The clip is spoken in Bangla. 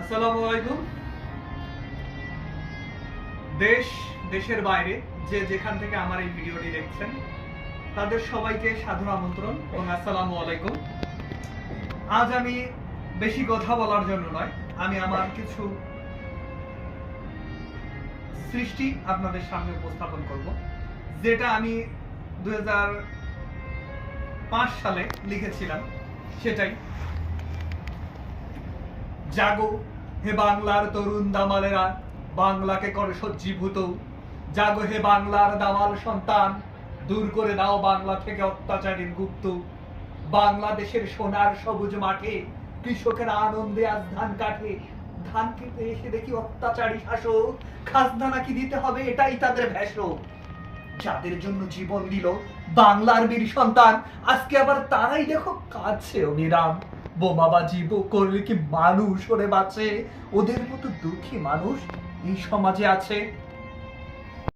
আসসালামু আলাইকুম। দেশ দেশের বাইরে যে যেখান থেকে আমার এই ভিডিওটি দেখছেন তাদের সবাইকে সাদর আমন্ত্রণ এবং আসসালামু আলাইকুম। আজ আমি বেশি কথা বলার জন্য নয়, আমি আমার কিছু সৃষ্টি আপনাদের সামনে উপস্থাপন করব, যেটা আমি 2005 সালে লিখেছিলাম। সেটাই, জাগো হে বাংলার তরুণ দামালেরা, বাংলাকে করে সজ্জীভূত। জাগো হে বাংলার দামাল সন্তান, দূর করে দাও বাংলা থেকে অত্যাচারীর গুপ্ত। বাংলাদেশের সোনার সবুজ মাঠে কৃষকেরা আনন্দে আজ ধান কাটে। ধান কেটে এসে দেখি অত্যাচারী শাসক, খাজনা নাকি দিতে হবে এটাই তাদের ভেষজ। যাদের জন্য জীবন দিল বাংলার বীর সন্তান, আজকে আবার তারাই দেখো কাছে অবিরাম। বোমাবাজি করলে কি মানুষ ওরে বাঁচে? ওদের মতো দুঃখী মানুষ এই সমাজে আছে।